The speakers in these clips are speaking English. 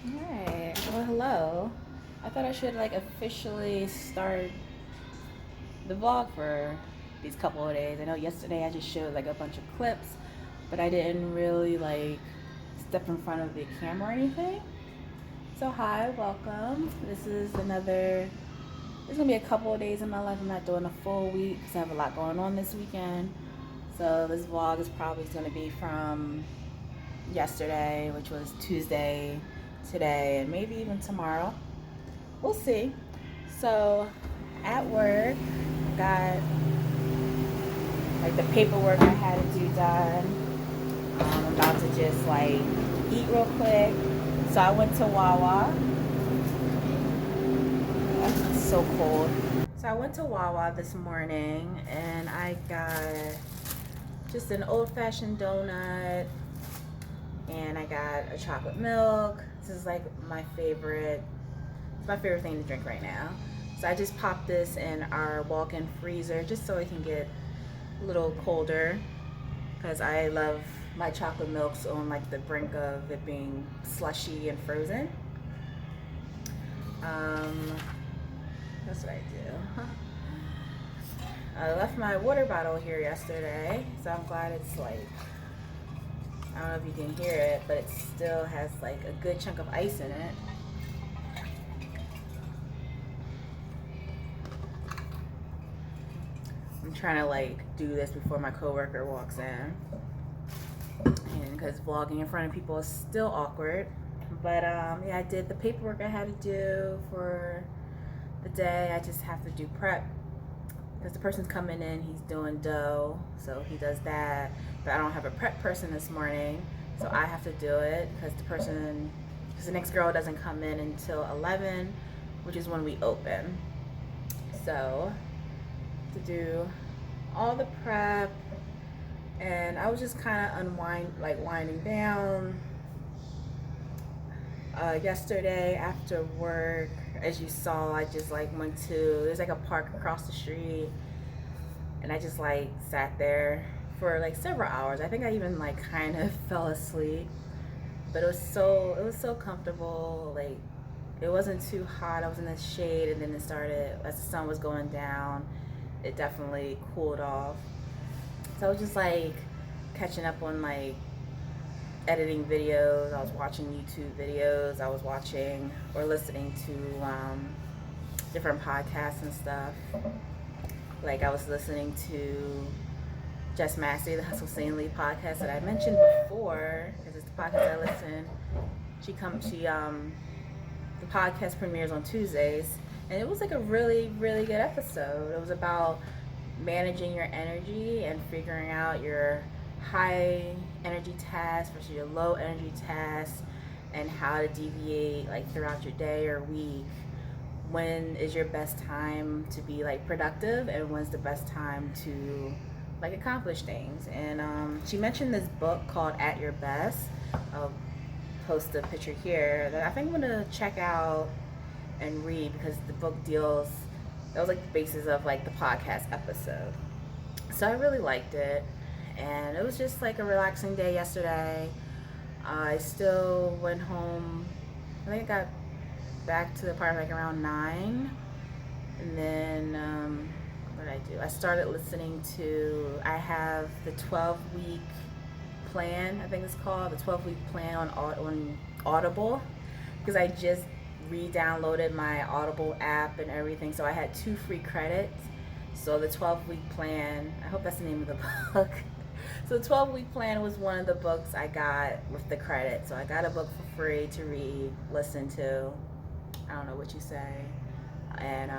Alright, well, hello. I thought I should like officially start the vlog for these couple of days. I know yesterday I just showed like a bunch of clips, but I didn't really like step in front of the camera or anything. So hi, welcome. This gonna be a couple of days in my life. I'm not doing a full week because I have a lot going on this weekend. So this vlog is probably gonna be from yesterday, which was Tuesday, today, and maybe even tomorrow. We'll see. So at work, got like the paperwork I had to do done. I'm about to just like eat real quick. So I went to Wawa. It's so cold. So I went to Wawa this morning and I got just an old-fashioned donut and I got a chocolate milk. This is like my favorite thing to drink right now. So I just popped this in our walk-in freezer just so it can get a little colder because I love my chocolate milks on like the brink of it being slushy and frozen. That's what I do. I left my water bottle here yesterday, so I'm glad it's like, I don't know if you can hear it, but it still has like a good chunk of ice in it. I'm trying to like do this before my coworker walks in, and because vlogging in front of people is still awkward. But yeah, I did the paperwork I had to do for the day. I just have to do prep because the person's coming in, he's doing dough, so he does that. But I don't have a prep person this morning, so I have to do it because the next girl doesn't come in until 11, which is when we open. So to do all the prep, and I was just kind of winding down. Yesterday after work, as you saw, I just like there's like a park across the street, and I just like sat there for like several hours. I think I even like kind of fell asleep, but it was so comfortable. Like it wasn't too hot. I was in the shade, and then it started as the sun was going down. It definitely cooled off. So I was just like catching up on like editing videos. I was watching YouTube videos. I was watching or listening to different podcasts and stuff. Like I was listening to Jess Massey, the Hustle Sanely podcast that I mentioned before, because it's the podcast I listen. The podcast premieres on Tuesdays, and it was like a really, really good episode. It was about managing your energy and figuring out your high energy tasks versus your low energy tasks, and how to deviate like throughout your day or week. When is your best time to be like productive, and when's the best time to like accomplish things? And she mentioned this book called At Your Best. I'll post a picture here that I think I'm gonna check out and read, because the book that was like the basis of like the podcast episode. So I really liked it, and it was just like a relaxing day yesterday. I still went home. I think I got back to the apartment like around 9, and then what did I do? I started listening to, I have the 12-week plan, I think it's called, the 12-week plan on Audible, because I just re-downloaded my Audible app and everything, so I had 2 free credits. So the 12-week plan, I hope that's the name of the book. So the 12-week plan was one of the books I got with the credit. So I got a book for free to read, listen to, I don't know what you say. And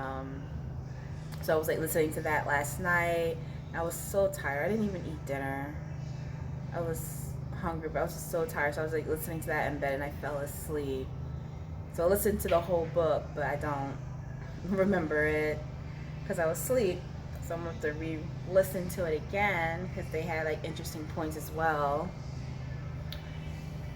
so I was like listening to that last night. I was so tired. I didn't even eat dinner. I was hungry, but I was just so tired. So I was like listening to that in bed, and I fell asleep. So I listened to the whole book, but I don't remember it because I was asleep. So I'm going to have to re-listen to it again, because they had like interesting points as well.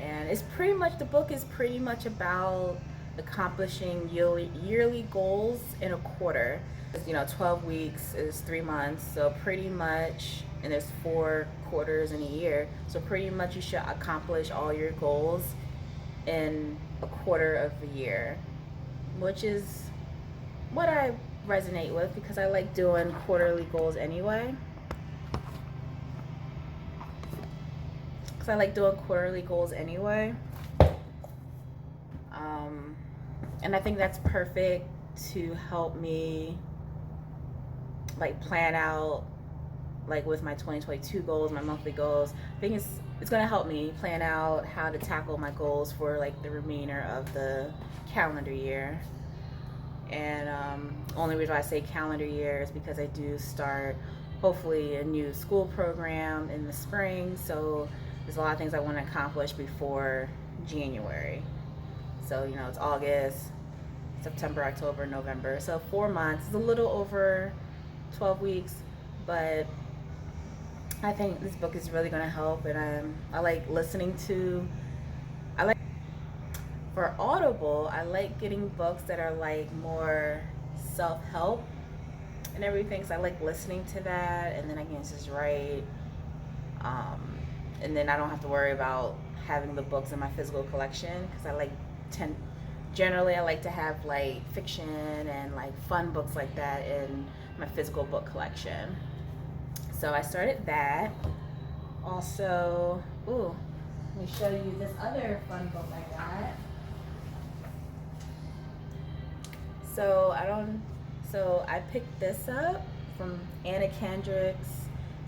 And the book is pretty much about accomplishing yearly goals in a quarter. 12 weeks is 3 months, so pretty much, and there's 4 quarters in a year, so pretty much you should accomplish all your goals in a quarter of a year, which is what I resonate with because I like doing quarterly goals anyway. And I think that's perfect to help me like plan out like with my 2022 goals, my monthly goals. I think it's going to help me plan out how to tackle my goals for like the remainder of the calendar year. And only reason why I say calendar year is because I do start hopefully a new school program in the spring, so there's a lot of things I want to accomplish before January. So it's August, September, October, November, so 4 months. It's a little over 12 weeks, but I think this book is really going to help. And I like listening to, for Audible, I like getting books that are like more self-help and everything, so I like listening to that, and then I can just write, and then I don't have to worry about having the books in my physical collection, because generally I like to have like fiction and like fun books like that in my physical book collection. So I started that. Also, let me show you this other fun book I got. So I picked this up from Anna Kendrick's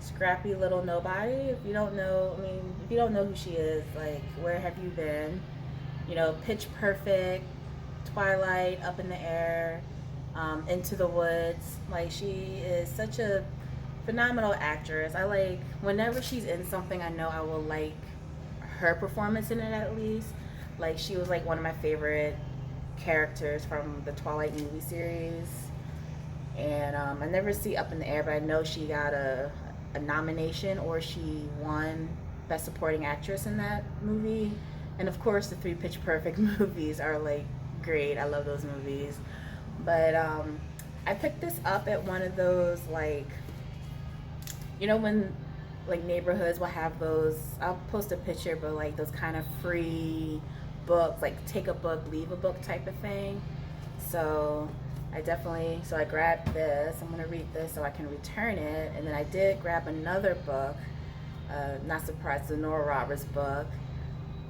Scrappy Little Nobody. If you don't know who she is, like, where have you been? Pitch Perfect, Twilight, Up in the Air, Into the Woods. Like, she is such a phenomenal actress. I like, whenever she's in something, I know I will like her performance in it at least. Like, she was like one of my favorite characters from the Twilight movie series. And I never see Up in the Air, but I know she got a nomination, or she won Best Supporting Actress in that movie. And of course, the 3 Pitch Perfect movies are like great. I love those movies. But I picked this up at one of those, like, when like neighborhoods will have those, I'll post a picture, but like those kind of free books, like take a book, leave a book type of thing. So I grabbed this. I'm gonna read this so I can return it. And then I did grab another book, not surprised, the Nora Roberts book.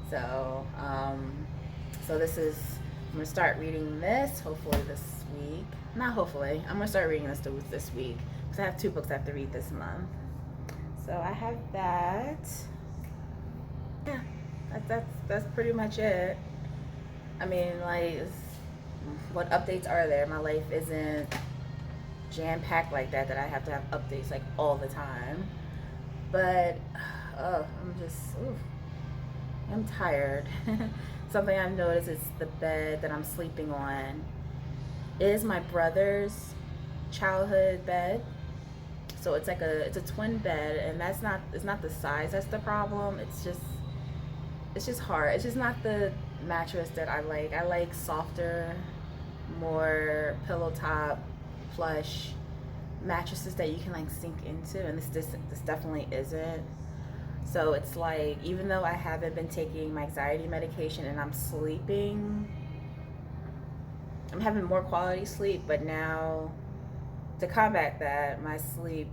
So this is, I'm gonna start reading this hopefully this week. Not hopefully, I'm gonna start reading this week, because I have 2 books I have to read this month. So I have that. Yeah, that's pretty much it. I mean, like, what updates are there? My life isn't jam-packed like that I have to have updates like all the time. But I'm tired. Something I've noticed is the bed that I'm sleeping on is my brother's childhood bed. So it's a twin bed, and it's not the size that's the problem. It's just hard. It's just not the mattress that I like. I like softer, more pillow top, plush mattresses that you can like sink into, and this definitely isn't. So it's like, even though I haven't been taking my anxiety medication and I'm having more quality sleep, but now to combat that, my sleep,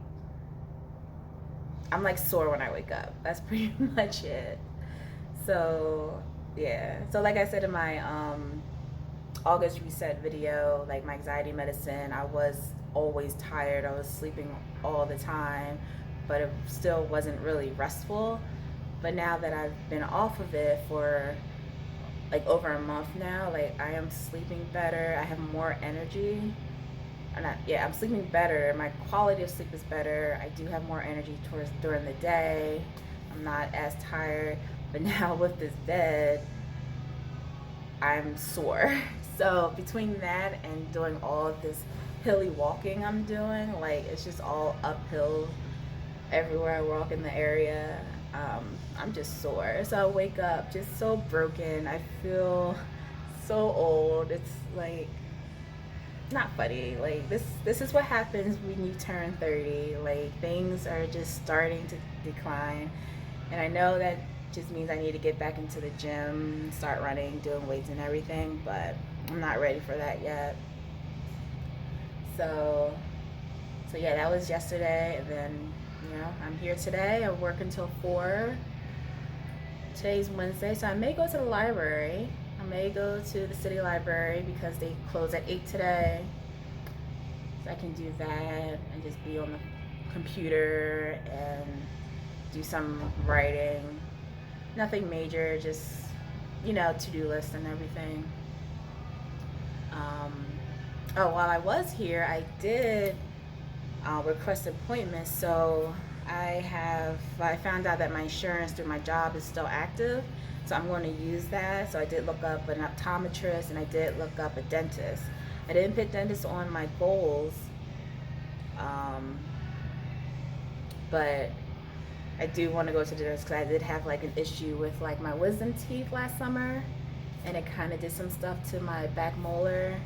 I'm like sore when I wake up. That's pretty much it. So yeah, so like I said in my August reset video, like my anxiety medicine, I was always tired. I was sleeping all the time, but it still wasn't really restful. But now that I've been off of it for like over a month now, like I am sleeping better. I have more energy. I'm sleeping better. My quality of sleep is better. I do have more energy during the day. I'm not as tired. But now with this bed, I'm sore. So between that and doing all of this hilly walking I'm doing, like it's just all uphill everywhere I walk in the area. I'm just sore. So I wake up just so broken. I feel so old. It's like not funny. Like this is what happens when you turn 30. Like things are just starting to decline. And I know that Just means I need to get back into the gym, start running, doing weights and everything, but I'm not ready for that yet. So yeah, that was yesterday, and then, I'm here today. I work until 4. Today's Wednesday, so I may go to the library. I may go to the city library because they close at 8 today. So I can do that and just be on the computer and do some writing. Nothing major, just, to-do list and everything. While I was here, I did request appointments. So I found out that my insurance through my job is still active. So I'm going to use that. So I did look up an optometrist and I did look up a dentist. I didn't put dentist on my goals. But I do want to go to the dentist because I did have like an issue with like my wisdom teeth last summer, and it kind of did some stuff to my back molar.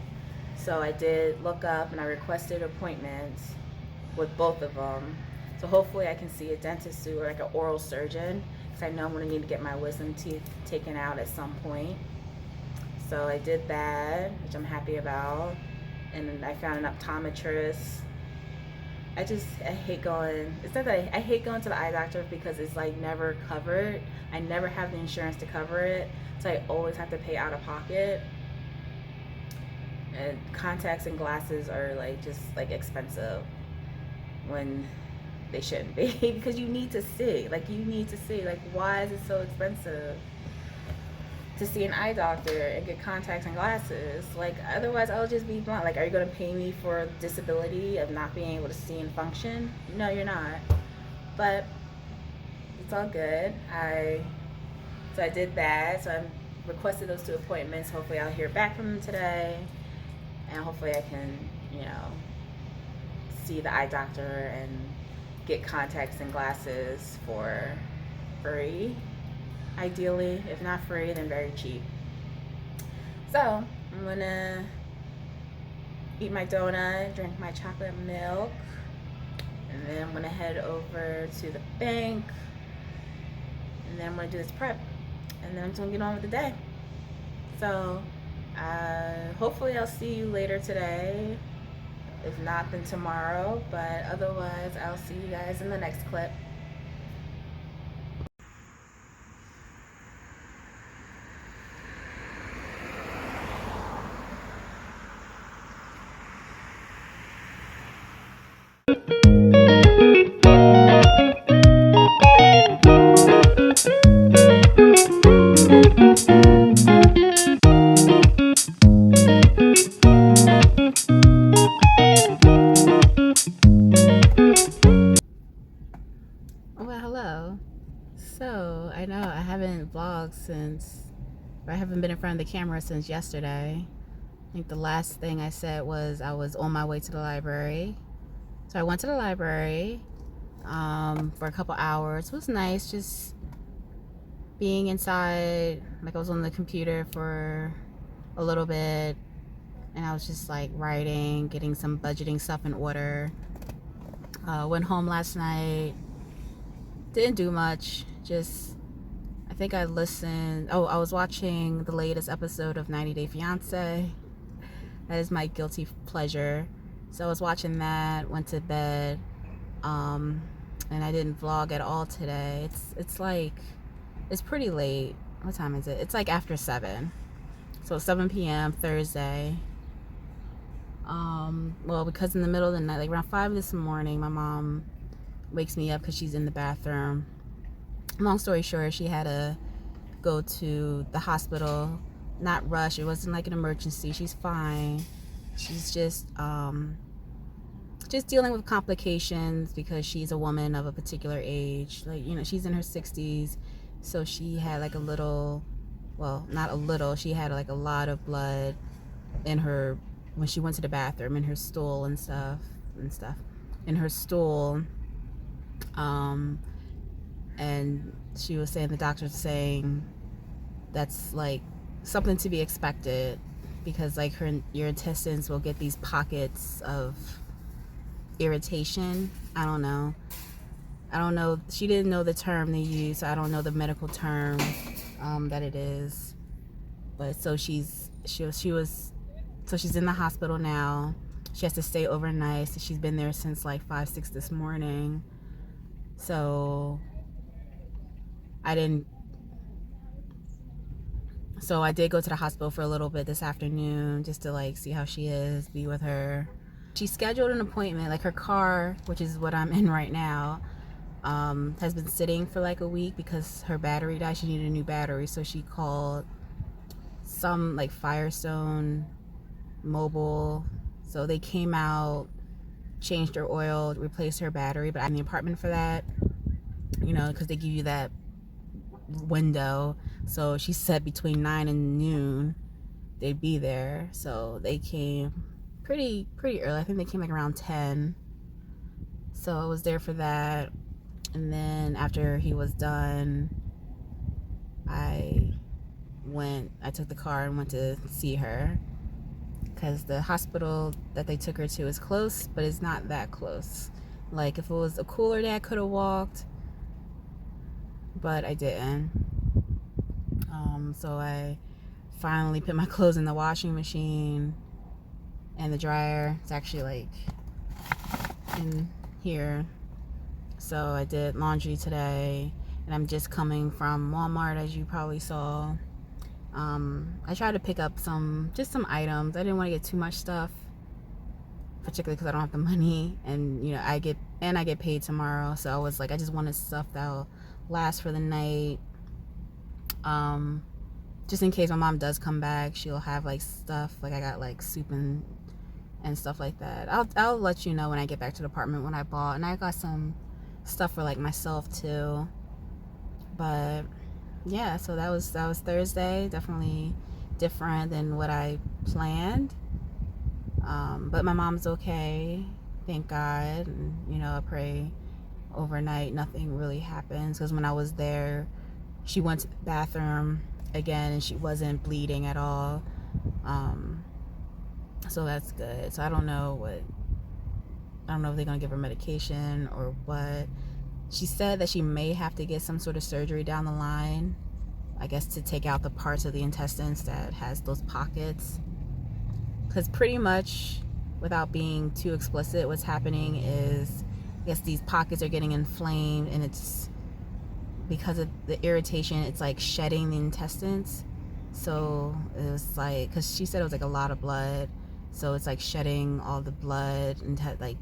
So I did look up and I requested appointments with both of them. So hopefully I can see a dentist or like an oral surgeon, because I know I'm going to need to get my wisdom teeth taken out at some point. So I did that, which I'm happy about. And I found an optometrist. I hate going, it's not that I hate going to the eye doctor because it's like never covered. I never have the insurance to cover it, so I always have to pay out of pocket. And contacts and glasses are like just like expensive when they shouldn't be because you need to see, like why is it so expensive to see an eye doctor and get contacts and glasses? Like, otherwise I'll just be blunt. Like, are you going to pay me for disability of not being able to see and function? No, you're not. But it's all good. So I did that. So I requested those 2 appointments. Hopefully I'll hear back from them today, and hopefully I can, see the eye doctor and get contacts and glasses for free. Ideally, if not free, then very cheap. So I'm gonna eat my donut, drink my chocolate milk, and then I'm gonna head over to the bank, and then I'm gonna do this prep, and then I'm just gonna get on with the day. So hopefully I'll see you later today. If not, then tomorrow, but otherwise I'll see you guys in the next clip. Well, hello. So I know I haven't vlogged I haven't been in front of the camera since yesterday. I think the last thing I said was I was on my way to the library. So I went to the library for a couple hours. It was nice just being inside. Like, I was on the computer for a little bit, and I was just like writing, getting some budgeting stuff in order. Went home last night. Didn't do much. I think I listened. I was watching the latest episode of 90 Day Fiance. That is my guilty pleasure. So I was watching that, went to bed, and I didn't vlog at all today. It's pretty late. What time is it? It's like after 7. So 7 p.m. Thursday. Well, because in the middle of the night, like around 5 this morning, my mom wakes me up because she's in the bathroom. Long story short, she had to go to the hospital. Not rush. It wasn't like an emergency. She's fine. She's just dealing with complications because she's a woman of a particular age. Like, she's in her 60s, so she had like she had like a lot of blood in her when she went to the bathroom, in her stool and stuff in her stool. And she was saying, the doctor's saying that's like something to be expected, because like your intestines will get these pockets of irritation. I don't know. I don't know. She didn't know the term they use, so I don't know the medical term that it is. But so she was so she's in the hospital now. She has to stay overnight. So she's been there since like 5-6 this morning. So I didn't. So I did go to the hospital for a little bit this afternoon just to like see how she is, be with her. She scheduled an appointment. Like her car, which is what I'm in right now, has been sitting for like a week because her battery died. She needed a new battery, so she called some like Firestone Mobile. So they came out, changed her oil, replaced her battery. But I'm in the apartment for that, you know, because they give you that window. So she said between 9 and noon they'd be there. So they came pretty early. I think they came like around 10. So I was there for that. And then after he was done, I took the car and went to see her because the hospital that they took her to is close, but it's not that close. Like if it was a cooler day, I could have walked, but I didn't. So I finally put my clothes in the washing machine and the dryer. It's actually like in here. So I did laundry today, and I'm just coming from Walmart, as you probably saw. I tried to pick up some items. I didn't want to get too much stuff, particularly because I don't have the money, and you know I get paid tomorrow. So I was like, I just wanted stuff that'll last for the night. Just in case my mom does come back, she'll have like stuff. Like I got like soup and stuff like that. I'll let you know when I get back to the apartment when I bought, and I got some stuff for like myself too. But yeah, so that was Thursday. Definitely different than what I planned. But my mom's okay, thank God. And, you know, I pray overnight nothing really happens, because when I was there, she went to the bathroom again and she wasn't bleeding at all. So that's good. So I don't know if they're gonna give her medication or what. She said that she may have to get some sort of surgery down the line, I guess, to take out the parts of the intestines that has those pockets. Because pretty much, without being too explicit, what's happening is, I guess these pockets are getting inflamed, and it's because of the irritation, it's like shedding the intestines. So it was like, because she said it was like a lot of blood, so it's like shedding all the blood and like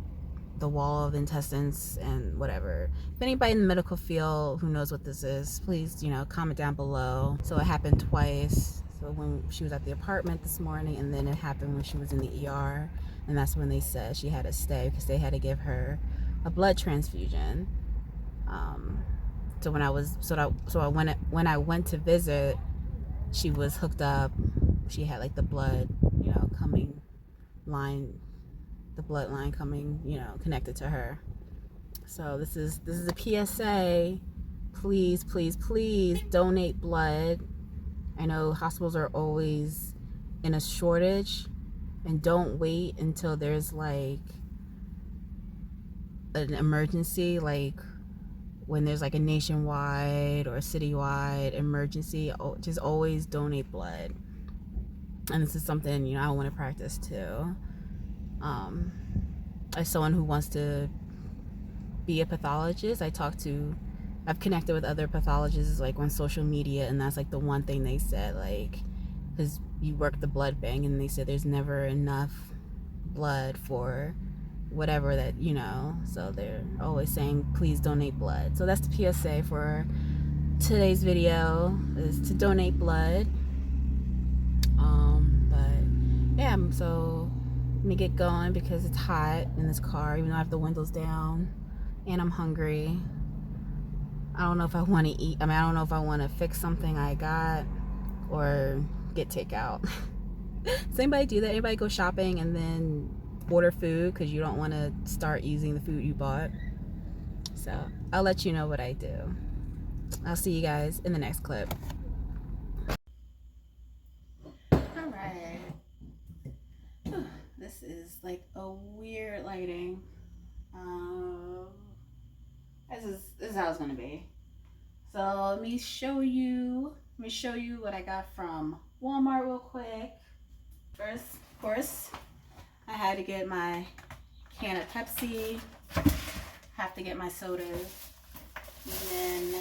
the wall of the intestines and whatever. If anybody in the medical field who knows what this is, please, you know, comment down below. So it happened twice. So when she was at the apartment this morning, and then it happened when she was in the ER, and that's when they said she had to stay because they had to give her a blood transfusion. So when I went to visit, she was hooked up. She had like the blood, you know, coming line, the bloodline coming, you know, connected to her. So this is a PSA. Please, please, please donate blood. I know hospitals are always in a shortage, and don't wait until there's like an emergency, like when there's like a nationwide or a citywide emergency. Just always donate blood. And this is something, you know, I want to practice too. As someone who wants to be a pathologist, I've connected with other pathologists like on social media, and that's like the one thing they said, like, because you work the blood bank, and they said there's never enough blood for whatever that, you know, so they're always saying please donate blood. So that's the PSA for today's video, is to donate blood. But yeah, so let me get going because it's hot in this car, even though I have the windows down, and I'm hungry. I don't know if I want to eat. I don't know if I want to fix something I got or get takeout. Does anybody do that? Anybody go shopping and then order food because you don't want to start using the food you bought? So I'll let you know what I do. I'll see you guys in the next clip. Alright. This is like a weird lighting. This is how it's gonna be. So let me show you what I got from Walmart real quick. First, of course, I had to get my can of Pepsi. Have to get my sodas. And then,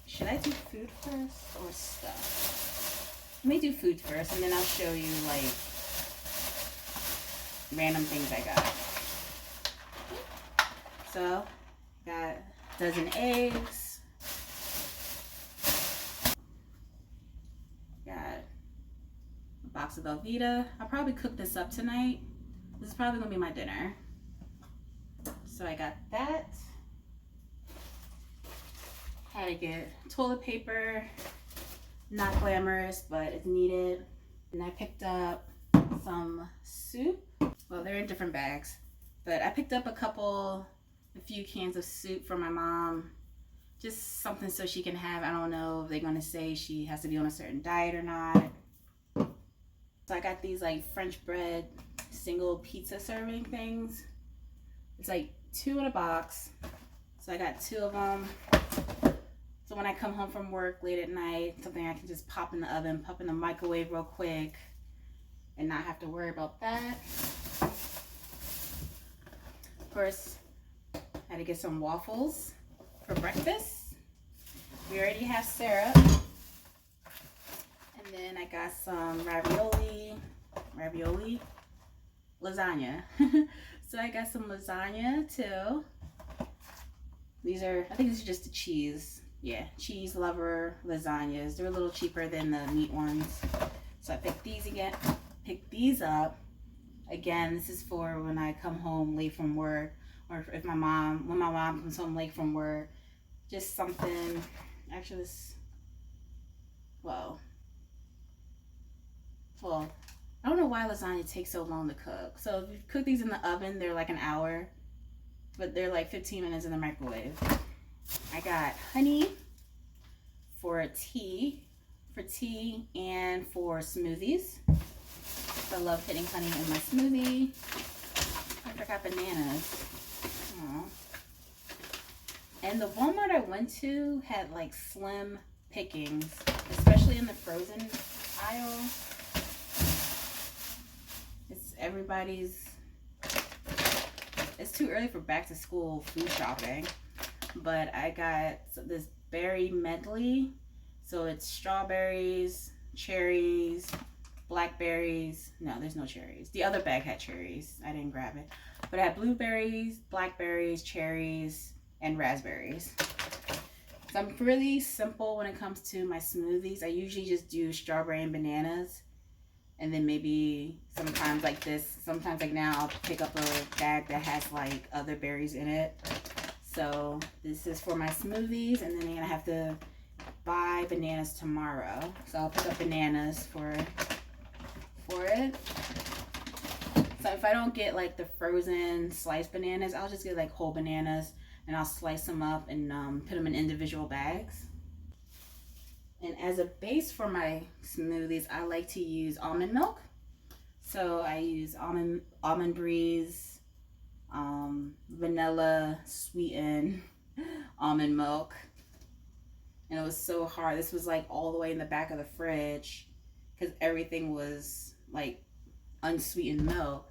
should I do food first or stuff? Let me do food first, and then I'll show you like random things I got. So, got a dozen eggs. Got a box of Velveeta. I'll probably cook this up tonight. This is probably gonna be my dinner. So I got that. Had to get toilet paper. Not glamorous, but it's needed. And I picked up some soup. Well, they're in different bags, but I picked up a few cans of soup for my mom. Just something so she can have. I don't know if they're gonna say she has to be on a certain diet or not. So I got these like French bread single pizza serving things. It's like 2 in a box. So I got 2 of them. So when I come home from work late at night, something I can just pop in the oven, pop in the microwave real quick, and not have to worry about that. Of course, I had to get some waffles for breakfast. We already have syrup. And then I got some ravioli, lasagna. So I got some lasagna too. I think these are just the cheese. Yeah, cheese lover lasagnas. They're a little cheaper than the meat ones. So I picked these up. Again, this is for when I come home late from work, or when my mom comes home late from work. Just something, actually well, I don't know why lasagna takes so long to cook. So if you cook these in the oven, they're like an hour, but they're like 15 minutes in the microwave. I got honey for tea and for smoothies. I love putting honey in my smoothie. I forgot bananas. Aww. And the Walmart I went to had like slim pickings, especially in the frozen aisle. It's too early for back to school food shopping, but I got this berry medley. So it's strawberries, cherries, blackberries. No, there's no cherries. The other bag had cherries. I didn't grab it. But I had blueberries, blackberries, cherries, and raspberries. So I'm really simple when it comes to my smoothies. I usually just do strawberry and bananas. And then maybe sometimes like this, sometimes like now I'll pick up a bag that has like other berries in it. So this is for my smoothies, and then I'm gonna have to buy bananas tomorrow. So I'll pick up bananas for it. So if I don't get like the frozen sliced bananas, I'll just get like whole bananas, and I'll slice them up and put them in individual bags. And as a base for my smoothies, I like to use almond milk. So I use almond breeze, vanilla sweetened almond milk. And it was so hard. This was like all the way in the back of the fridge because everything was like unsweetened milk.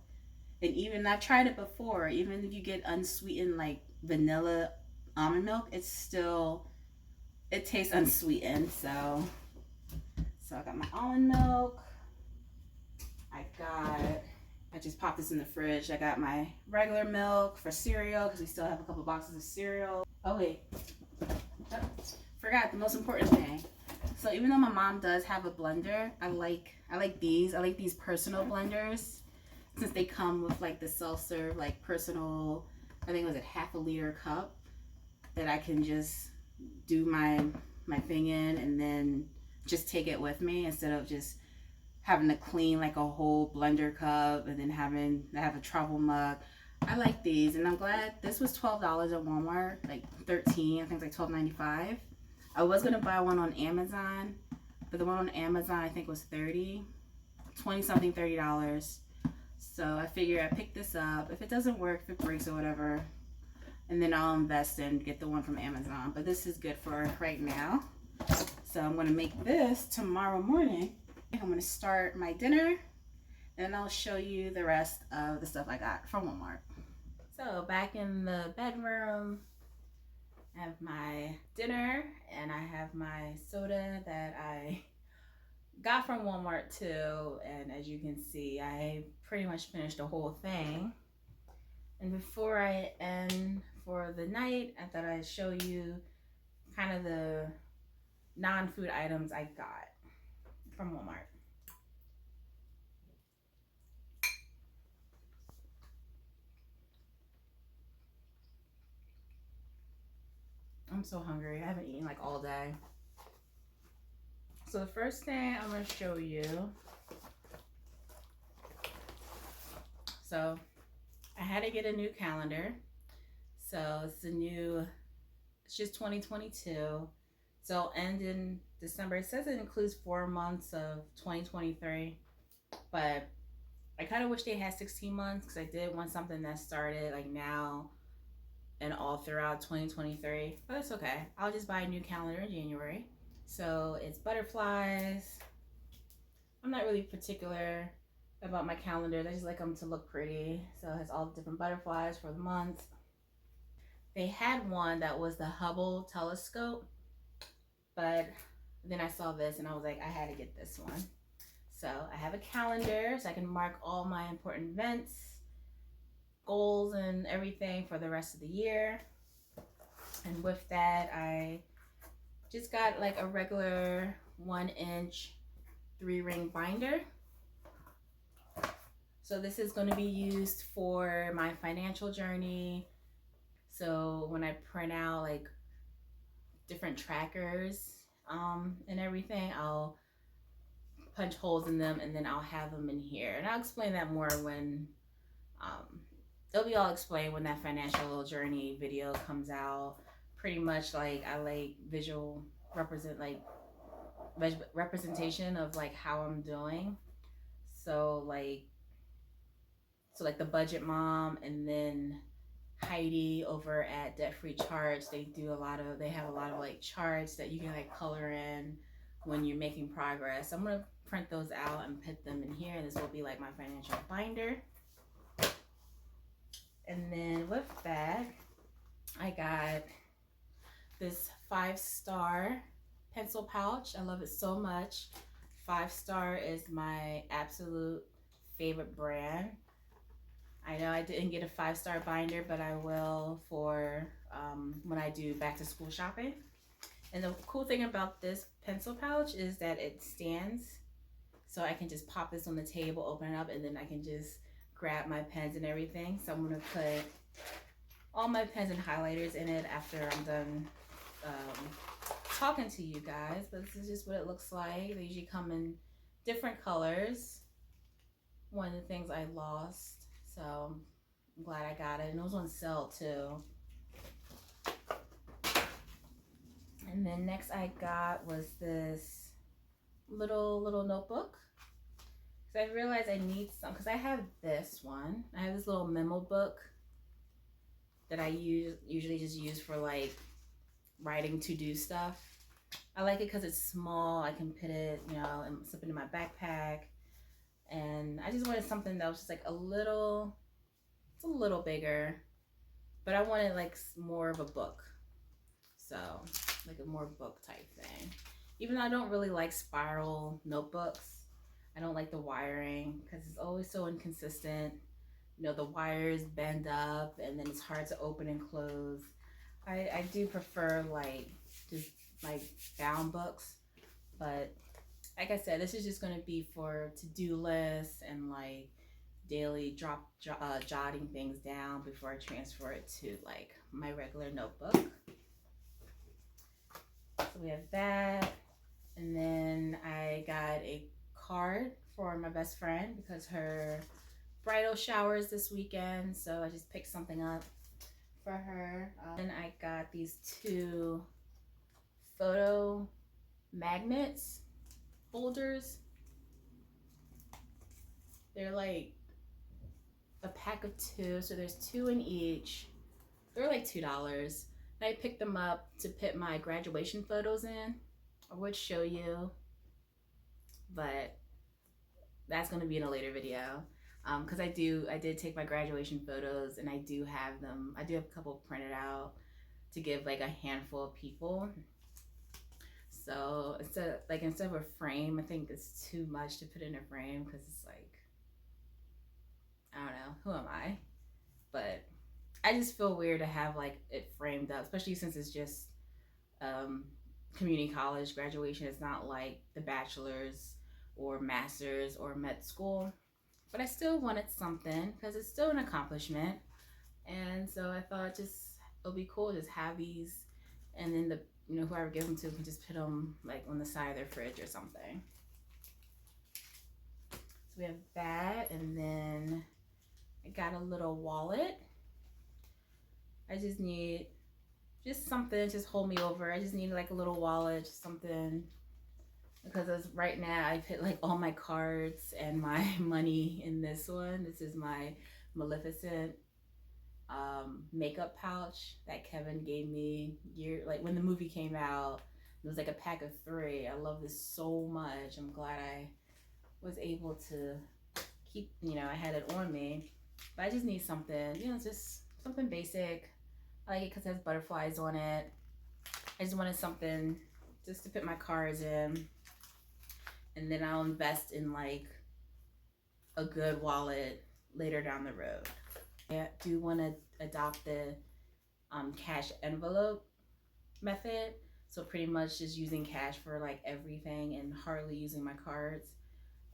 And even I've tried it before, even if you get unsweetened like vanilla almond milk, it tastes unsweetened. So I got my almond milk. I just popped this in the fridge. I got my regular milk for cereal because we still have a couple boxes of cereal. Oh wait, forgot the most important thing. So even though my mom does have a blender, I like these personal blenders, since they come with like the self-serve like personal, I think it was a half a liter cup that I can just do my thing in and then just take it with me instead of just having to clean like a whole blender cup and then having to have a travel mug. I like these, and I'm glad this was $12 at Walmart, like $13, I think it's like $12.95. I was gonna buy one on Amazon, but the one on Amazon I think was $30 something. So I figure I pick this up. If it doesn't work, if it breaks or whatever, and then I'll invest and get the one from Amazon. But this is good for right now. So I'm gonna make this tomorrow morning. I'm gonna start my dinner, and I'll show you the rest of the stuff I got from Walmart. So back in the bedroom, I have my dinner, and I have my soda that I got from Walmart too. And as you can see, I pretty much finished the whole thing. And before I end for the night, I thought I'd show you kind of the non-food items I got from Walmart. I'm so hungry. I haven't eaten like all day. So the first thing I'm going to show you. So I had to get a new calendar. So it's just 2022. So it'll end in December. It says it includes 4 months of 2023, but I kind of wish they had 16 months because I did want something that started like now and all throughout 2023, but that's okay. I'll just buy a new calendar in January. So it's butterflies. I'm not really particular about my calendars. I just like them to look pretty. So it has all the different butterflies for the month. They had one that was the Hubble telescope, but then I saw this and I was like, I had to get this one. So I have a calendar so I can mark all my important events, goals, and everything for the rest of the year. And with that, I just got like a regular 1-inch 3-ring binder. So this is going to be used for my financial journey. So when I print out like different trackers and everything, I'll punch holes in them and then I'll have them in here. And I'll explain that more when it'll be all explained when that financial journey video comes out. Pretty much like I like visual representation of like how I'm doing. So like the budget mom and then Heidi over at Debt Free Charts, they have a lot of like charts that you can like color in when you're making progress. I'm gonna print those out and put them in here. This will be like my financial binder. And then with that, I got this 5-star pencil pouch. I love it so much. 5-star is my absolute favorite brand. I know I didn't get a 5-star binder, but I will for when I do back to school shopping. And the cool thing about this pencil pouch is that it stands. So I can just pop this on the table, open it up, and then I can just grab my pens and everything. So I'm gonna put all my pens and highlighters in it after I'm done talking to you guys. But this is just what it looks like. They usually come in different colors. One of the things I lost, so I'm glad I got it. And it was on sale too. And then next I got was this little notebook. Because I realized I need some, because I have this one. I have this little memo book that I usually just use for like writing to-do stuff. I like it because it's small. I can put it, and slip it in my backpack. And I just wanted something that was just like it's a little bigger, but I wanted like more of a book. So like a more book type thing. Even though I don't really like spiral notebooks. I don't like the wiring because it's always so inconsistent. The wires bend up and then it's hard to open and close. I do prefer like just like bound books, but like I said, this is just going to be for to-do lists and like daily jotting things down before I transfer it to like my regular notebook. So we have that, and then I got a card for my best friend because her bridal shower is this weekend, so I just picked something up for her. And I got these 2 photo magnets folders. They're like a pack of 2, so there's 2 in each. They were like $2. I picked them up to put my graduation photos in. I would show you, but that's going to be in a later video. Because I did take my graduation photos, and I do have them. I do have a couple printed out to give like a handful of people. So instead of a frame, I think it's too much to put in a frame because it's like, I don't know, who am I? But I just feel weird to have like it framed up, especially since it's just community college graduation. It's not like the bachelor's or master's or med school, but I still wanted something because it's still an accomplishment. And so I thought just it'll be cool to just have these, and then the whoever gives them to can just put them like on the side of their fridge or something. So we have that, and then I got a little wallet. I just need something just hold me over. I just need like a little wallet, just something, because as right now I put like all my cards and my money in this one. This is my Maleficent makeup pouch that Kevin gave me like when the movie came out. It was like a pack of 3. I love this so much. I'm glad I was able to keep, I had it on me. But I just need something, just something basic. I like it because it has butterflies on it. I just wanted something just to put my cards in, and then I'll invest in like a good wallet later down the road. I do want to adopt the cash envelope method, so pretty much just using cash for like everything and hardly using my cards.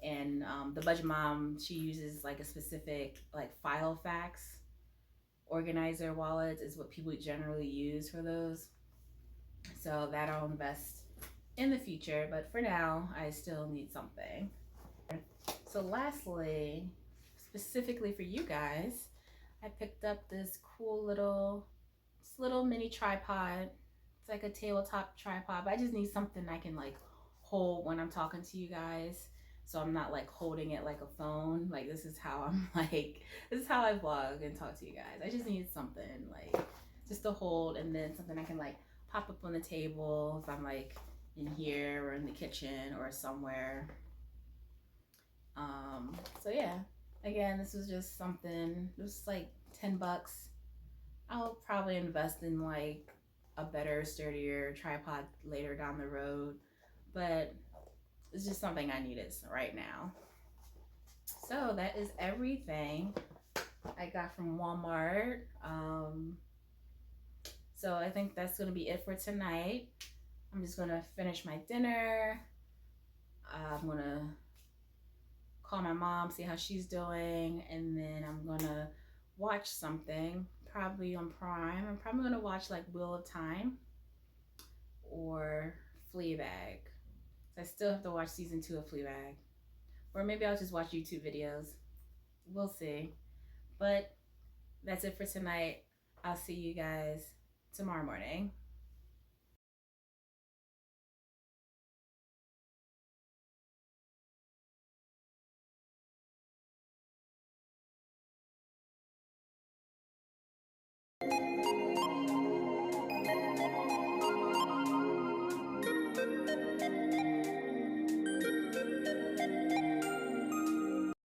And the budget mom, she uses like a specific like file fax organizer wallets is what people generally use for those. So that I'll invest in the future, but for now I still need something. So lastly, specifically for you guys, I picked up this cool little mini tripod. It's like a tabletop tripod, but I just need something I can like hold when I'm talking to you guys, so I'm not like holding it like a phone. Like this is how I vlog and talk to you guys. I just need something like just to hold, and then something I can like pop up on the table if I'm like in here or in the kitchen or somewhere. So yeah, again, this was just something. It was like $10. I'll probably invest in like a better, sturdier tripod later down the road, but it's just something I needed right now. So that is everything I got from Walmart. So I think that's gonna be it for tonight. I'm just gonna finish my dinner. I'm gonna call my mom, see how she's doing, and then I'm gonna watch something, probably on Prime. I'm probably gonna watch like Wheel of Time or Fleabag. I still have to watch season 2 of Fleabag, or maybe I'll just watch YouTube videos. We'll see. But that's it for tonight. I'll see you guys tomorrow morning.